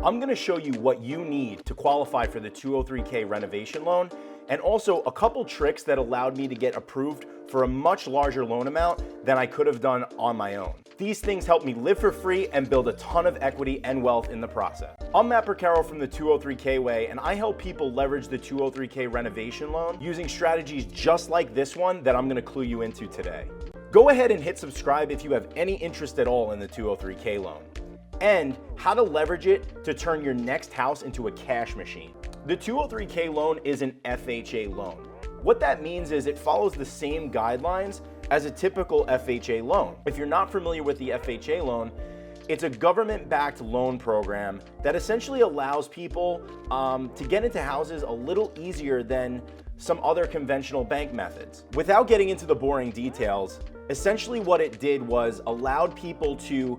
I'm going to show you what you need to qualify for the 203K renovation loan, and also a couple tricks that allowed me to get approved for a much larger loan amount than I could have done on my own. These things help me live for free and build a ton of equity and wealth in the process. I'm Matt Percaro from the 203K Way, and I help people leverage the 203K renovation loan using strategies just like this one that I'm going to clue you into today. Go ahead and hit subscribe if you have any interest at all in the 203K loan, and how to leverage it to turn your next house into a cash machine. The 203K loan is an FHA loan. What that means is it follows the same guidelines as a typical FHA loan. If you're not familiar with the FHA loan, it's a government-backed loan program that essentially allows people to get into houses a little easier than some other conventional bank methods. Without getting into the boring details, essentially what it did was allowed people to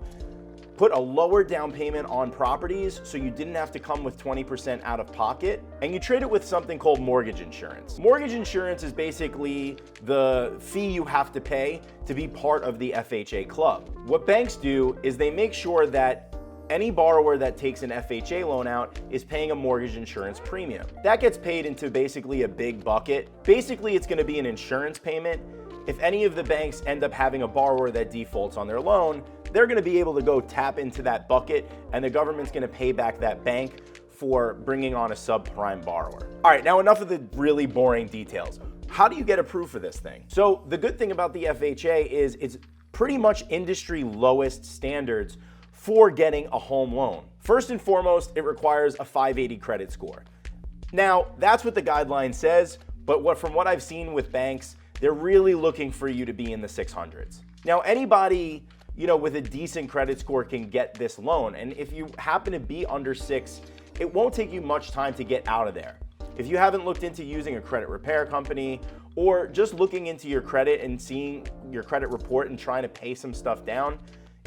put a lower down payment on properties so you didn't have to come with 20% out of pocket, and you trade it with something called mortgage insurance. Mortgage insurance is basically the fee you have to pay to be part of the FHA club. What banks do is they make sure that any borrower that takes an FHA loan out is paying a mortgage insurance premium. That gets paid into basically a big bucket. Basically, it's going to be an insurance payment. If any of the banks end up having a borrower that defaults on their loan, they're going to be able to go tap into that bucket, and the government's going to pay back that bank for bringing on a subprime borrower. All right, now enough of the really boring details. How do you get approved for this thing? So the good thing about the FHA is it's pretty much industry lowest standards for getting a home loan. First and foremost, it requires a 580 credit score. Now, that's what the guideline says, but from what I've seen with banks, they're really looking for you to be in the 600s. Now, anybody with a decent credit score can get this loan. And if you happen to be under 6, it won't take you much time to get out of there. If you haven't looked into using a credit repair company or just looking into your credit and seeing your credit report and trying to pay some stuff down,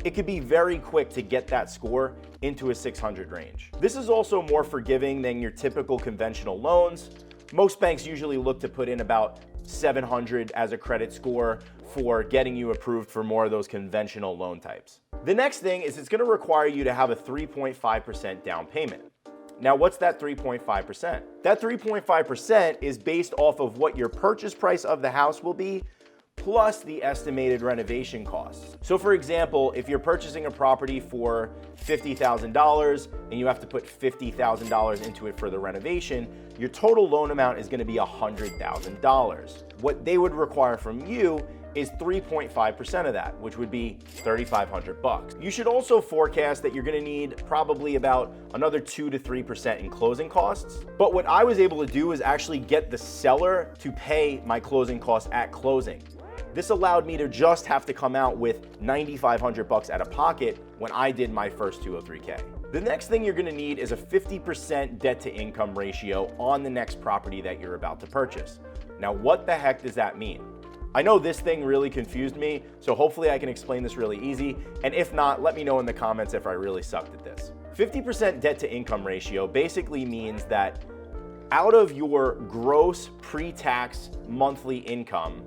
it could be very quick to get that score into a 600 range. This is also more forgiving than your typical conventional loans. Most banks usually look to put in about 700 as a credit score for getting you approved for more of those conventional loan types. The next thing is it's going to require you to have a 3.5% down payment. Now, what's that 3.5%? That 3.5% is based off of what your purchase price of the house will be, plus the estimated renovation costs. So for example, if you're purchasing a property for $50,000 and you have to put $50,000 into it for the renovation, your total loan amount is going to be $100,000. What they would require from you is 3.5% of that, which would be $3,500. You should also forecast that you're going to need probably about another 2 to 3% in closing costs. But what I was able to do is actually get the seller to pay my closing costs at closing. This allowed me to just have to come out with $9,500 out of pocket when I did my first 203K. The next thing you're going to need is a 50% debt to income ratio on the next property that you're about to purchase. Now, what the heck does that mean? I know this thing really confused me, so hopefully I can explain this really easy, and if not, let me know in the comments if I really sucked at this. 50% debt to income ratio basically means that out of your gross pre-tax monthly income,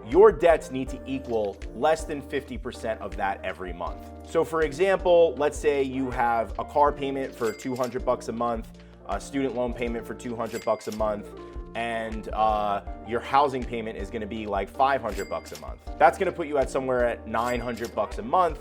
your debts need to equal less than 50% of that every month. So for example, let's say you have a car payment for $200 a month, a student loan payment for $200 a month, and your housing payment is gonna be like $500 a month. That's gonna put you at somewhere at $900 a month.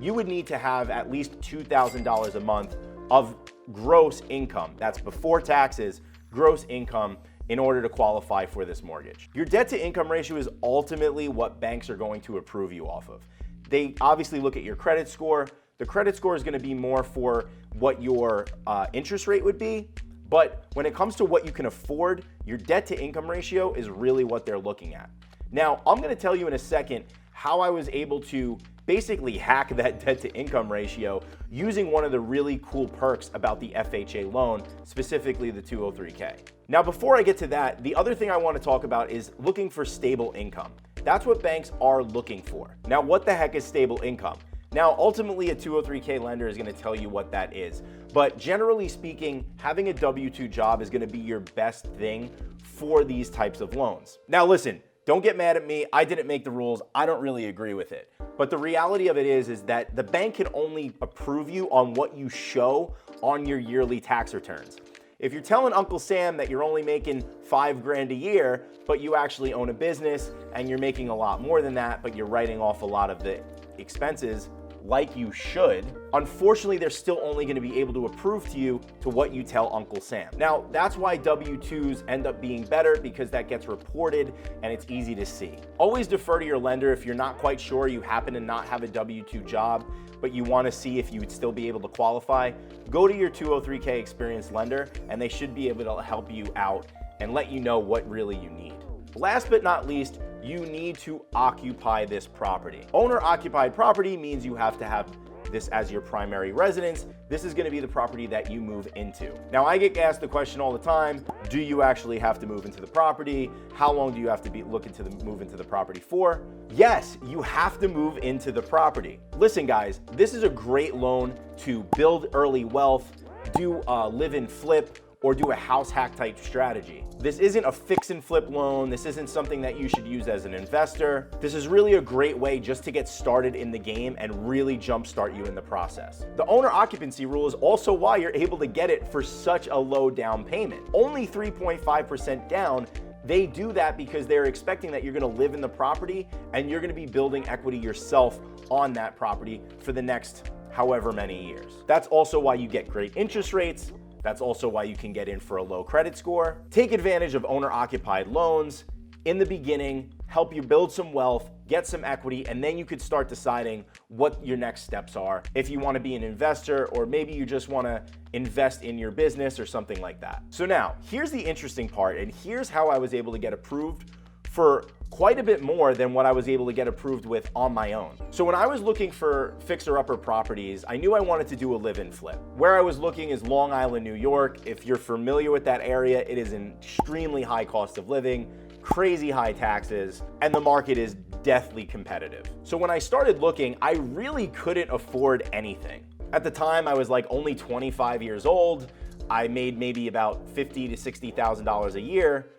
You would need to have at least $2,000 a month of gross income. That's before taxes, gross income, in order to qualify for this mortgage. Your debt to income ratio is ultimately what banks are going to approve you off of. They obviously look at your credit score. The credit score is gonna be more for what your interest rate would be, but when it comes to what you can afford, your debt to income ratio is really what they're looking at. Now, I'm gonna tell you in a second how I was able to basically hack that debt to income ratio using one of the really cool perks about the FHA loan, specifically the 203K. Now, before I get to that, the other thing I want to talk about is looking for stable income. That's what banks are looking for. Now, what the heck is stable income? Now, ultimately, a 203K lender is going to tell you what that is. But generally speaking, having a W-2 job is going to be your best thing for these types of loans. Now, listen, don't get mad at me. I didn't make the rules. I don't really agree with it. But the reality of it is that the bank can only approve you on what you show on your yearly tax returns. If you're telling Uncle Sam that you're only making $5,000 a year, but you actually own a business and you're making a lot more than that, but you're writing off a lot of the expenses like you should, unfortunately, they're still only going to be able to approve to you to what you tell Uncle Sam. Now, that's why W-2s end up being better, because that gets reported and it's easy to see. Always defer to your lender if you're not quite sure, you happen to not have a W-2 job, but you want to see if you would still be able to qualify. Go to your 203K experienced lender and they should be able to help you out and let you know what really you need. Last but not least, you need to occupy this property. Owner-occupied property means you have to have this as your primary residence. This is going to be the property that you move into. Now, I get asked the question all the time, do you actually have to move into the property? How long do you have to move into the property for? Yes, you have to move into the property. Listen, guys, this is a great loan to build early wealth, do a live and flip, or do a house hack type strategy. This isn't a fix and flip loan. This isn't something that you should use as an investor. This is really a great way just to get started in the game and really jumpstart you in the process. The owner occupancy rule is also why you're able to get it for such a low down payment. Only 3.5% down. They do that because they're expecting that you're gonna live in the property and you're gonna be building equity yourself on that property for the next however many years. That's also why you get great interest rates. That's also why you can get in for a low credit score. Take advantage of owner-occupied loans in the beginning, help you build some wealth, get some equity, and then you could start deciding what your next steps are. If you want to be an investor, or maybe you just want to invest in your business or something like that. So now, here's the interesting part, and here's how I was able to get approved for quite a bit more than what I was able to get approved with on my own. So when I was looking for fixer-upper properties, I knew I wanted to do a live-in flip. Where I was looking is Long Island, New York. If you're familiar with that area, it is an extremely high cost of living, crazy high taxes, and the market is deathly competitive. So when I started looking, I really couldn't afford anything. At the time, I was like only 25 years old. I made maybe about $50,000 to $60,000 a year,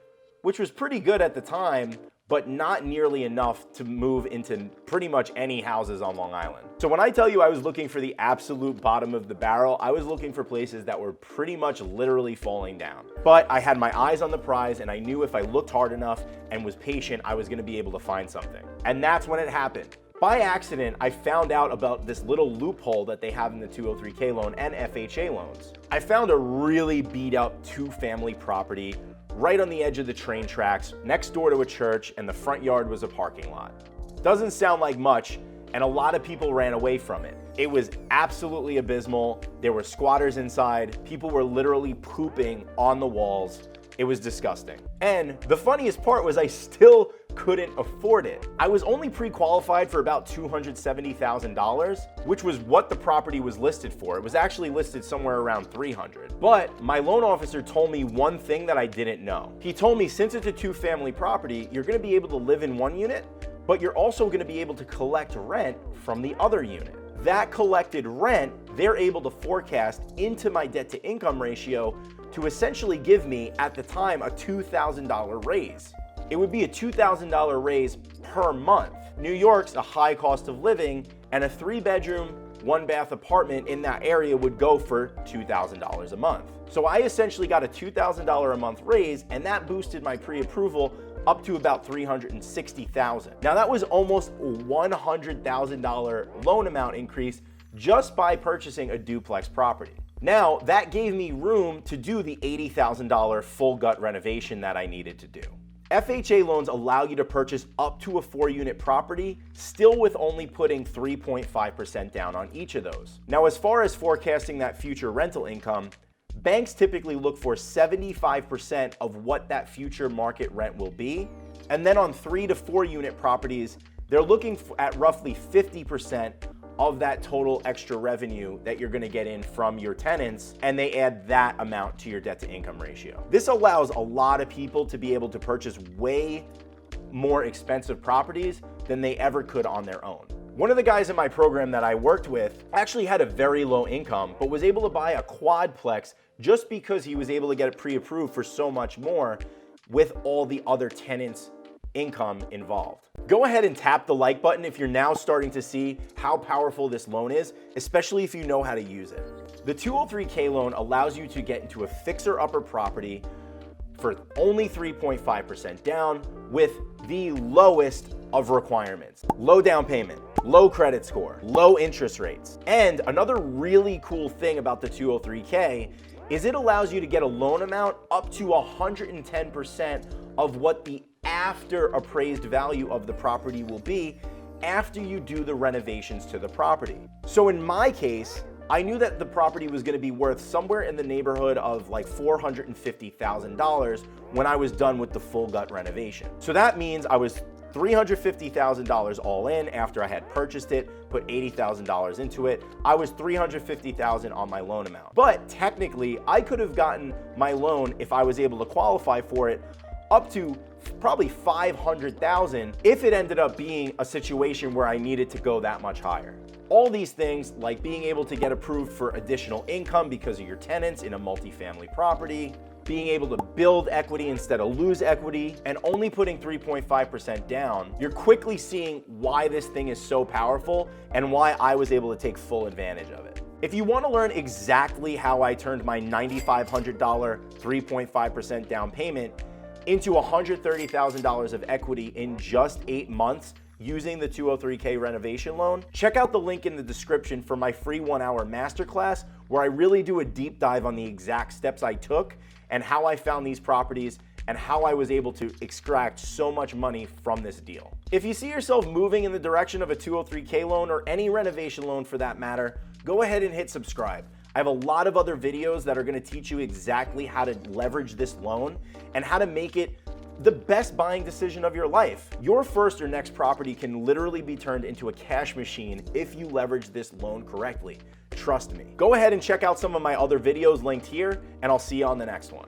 which was pretty good at the time, but not nearly enough to move into pretty much any houses on Long Island. So when I tell you I was looking for the absolute bottom of the barrel, I was looking for places that were pretty much literally falling down. But I had my eyes on the prize, and I knew if I looked hard enough and was patient, I was gonna be able to find something. And that's when it happened. By accident, I found out about this little loophole that they have in the 203K loan and FHA loans. I found a really beat up 2-family property right on the edge of the train tracks, next door to a church, and the front yard was a parking lot. Doesn't sound like much, and a lot of people ran away from it. It was absolutely abysmal. There were squatters inside. People were literally pooping on the walls. It was disgusting. And the funniest part was I still couldn't afford it. I was only pre-qualified for about $270,000, which was what the property was listed for. It was actually listed somewhere around $300,000. But my loan officer told me one thing that I didn't know. He told me, since it's a 2-family property, you're gonna be able to live in one unit, but you're also gonna be able to collect rent from the other unit. That collected rent, they're able to forecast into my debt to income ratio to essentially give me, at the time, a $2,000 raise. It would be a $2,000 raise per month. New York's a high cost of living, and a 3-bedroom, 1-bath apartment in that area would go for $2,000 a month. So I essentially got a $2,000 a month raise, and that boosted my pre-approval up to about $360,000. Now that was almost a $100,000 loan amount increase just by purchasing a duplex property. Now that gave me room to do the $80,000 full gut renovation that I needed to do. FHA loans allow you to purchase up to a 4-unit property, still with only putting 3.5% down on each of those. Now, as far as forecasting that future rental income, banks typically look for 75% of what that future market rent will be. And then on 3 to 4 unit properties, they're looking at roughly 50% of that total extra revenue that you're gonna get in from your tenants, and they add that amount to your debt to income ratio. This allows a lot of people to be able to purchase way more expensive properties than they ever could on their own. One of the guys in my program that I worked with actually had a very low income, but was able to buy a quadplex just because he was able to get it pre-approved for so much more with all the other tenants' income involved. Go ahead and tap the like button if you're now starting to see how powerful this loan is, especially if you know how to use it. The 203K loan allows you to get into a fixer-upper property for only 3.5% down with the lowest of requirements. Low down payment, low credit score, low interest rates. And another really cool thing about the 203K is it allows you to get a loan amount up to 110% of what the after appraised value of the property will be after you do the renovations to the property. So in my case, I knew that the property was going to be worth somewhere in the neighborhood of like $450,000 when I was done with the full gut renovation. So that means I was $350,000 all in after I had purchased it, put $80,000 into it. I was $350,000 on my loan amount. But technically, I could have gotten my loan, if I was able to qualify for it, up to probably $500,000 if it ended up being a situation where I needed to go that much higher. All these things, like being able to get approved for additional income because of your tenants in a multifamily property, being able to build equity instead of lose equity, and only putting 3.5% down, you're quickly seeing why this thing is so powerful and why I was able to take full advantage of it. If you want to learn exactly how I turned my $9,500 3.5% down payment into $130,000 of equity in just 8 months using the 203K renovation loan, check out the link in the description for my free 1-hour masterclass where I really do a deep dive on the exact steps I took and how I found these properties and how I was able to extract so much money from this deal. If you see yourself moving in the direction of a 203K loan or any renovation loan for that matter, go ahead and hit subscribe. I have a lot of other videos that are going to teach you exactly how to leverage this loan and how to make it the best buying decision of your life. Your first or next property can literally be turned into a cash machine if you leverage this loan correctly. Trust me. Go ahead and check out some of my other videos linked here, and I'll see you on the next one.